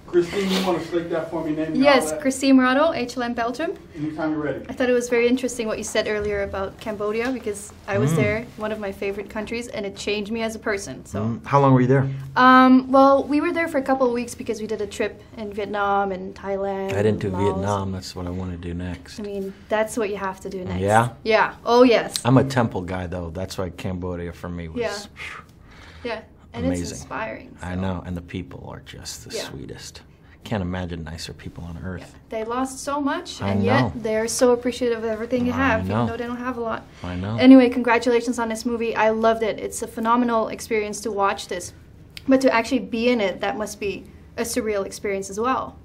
Christine, you want to slate that for me? Name Yes, KRISTEN Morato, HLM Belgium. Anytime you're ready. I thought it was very interesting what you said earlier about Cambodia, because I was there, one of my favorite countries, and it changed me as a person. So, how long were you there? Well, we were there for a couple of weeks because we did a trip in Vietnam and Thailand. I didn't do Laos. Vietnam. That's what I want to do next. I mean, that's what you have to do next. Yeah? Yeah. Oh, yes. I'm a temple guy, though. That's why Cambodia for me was Yeah. And amazing. It's inspiring. So. I know, and the people are just the sweetest. Can't imagine nicer people on earth. Yeah. They lost so much, I and know. yet they're so appreciative of everything you have, even though they don't have a lot. I know. Anyway, congratulations on this movie. I loved it. It's a phenomenal experience to watch this. But to actually be in it, that must be a surreal experience as well.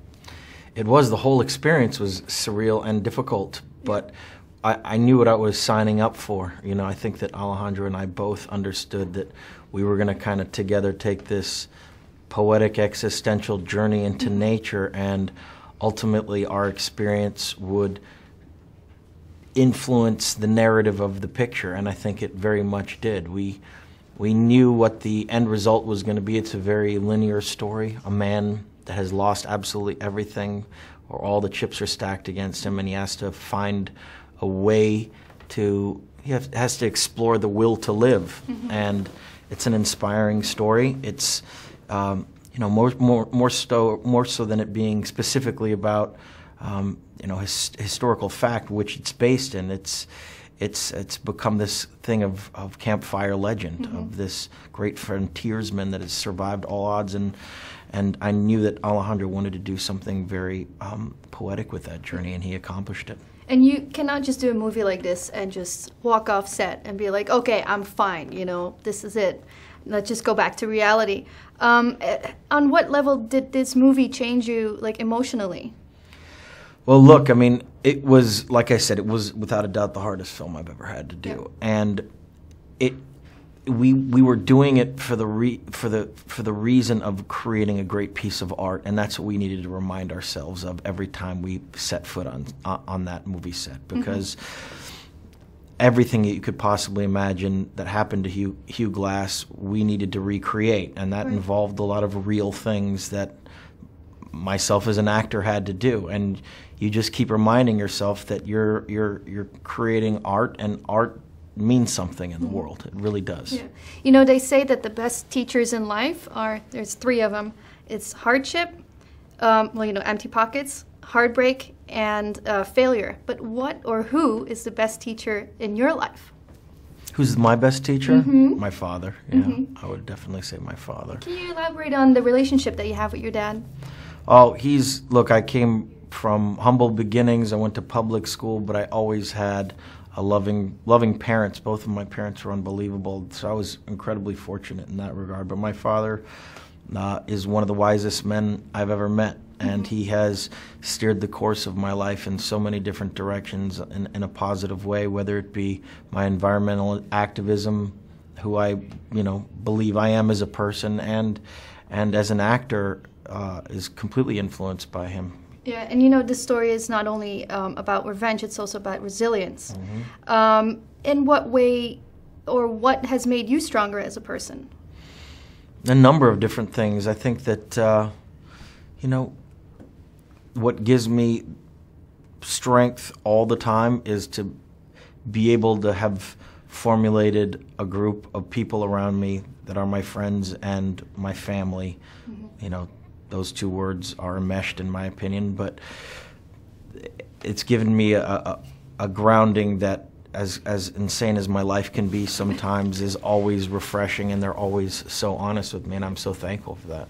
It was. The whole experience was surreal and difficult, but I knew what I was signing up for. You know, I think that Alejandro and I both understood that we were going to kind of together take this poetic existential journey into nature, and ultimately our experience would influence the narrative of the picture, and I think it very much did. We knew what the end result was going to be. It's a very linear story. A man that has lost absolutely everything, or all the chips are stacked against him, and he has to find a way to, has to explore the will to live. And it's an inspiring story. It's you know, more so than it being specifically about you know, historical fact which it's based in. It's become this thing of campfire legend, of this great frontiersman that has survived all odds, and I knew that Alejandro wanted to do something very poetic with that journey, and he accomplished it. And you cannot just do a movie like this and just walk off set and be like, okay, I'm fine, you know, this is it. Let's just go back to reality. On what level did this movie change you, like, emotionally? Well, look, I mean, it was, like I said, it was without a doubt the hardest film I've ever had to do, and we were doing it for the reason of creating a great piece of art, and that's what we needed to remind ourselves of every time we set foot on that movie set, because everything that you could possibly imagine that happened to Hugh Glass, we needed to recreate, and that involved a lot of real things that myself as an actor had to do. And you just keep reminding yourself that you're creating art, and art means something in the world. It really does. Yeah. You know, they say that the best teachers in life are, there's three of them. It's hardship, well, you know, empty pockets, heartbreak, and failure. But what or who is the best teacher in your life? Who's my best teacher? My father. Yeah, I would definitely say my father. Can you elaborate on the relationship that you have with your dad? Oh, look, I came from humble beginnings. I went to public school, but I always had a loving parents. Both of my parents were unbelievable, so I was incredibly fortunate in that regard. But my father is one of the wisest men I've ever met, and he has steered the course of my life in so many different directions in a positive way, whether it be my environmental activism, who I believe I am as a person, and as an actor, is completely influenced by him. Yeah, and you know, this story is not only about revenge, it's also about resilience. In what way, or what has made you stronger as a person? A number of different things. I think that, what gives me strength all the time is to be able to have formulated a group of people around me that are my friends and my family. You know, those two words are enmeshed in my opinion, but it's given me a grounding that, as insane as my life can be sometimes, is always refreshing, and they're always so honest with me, and I'm so thankful for that.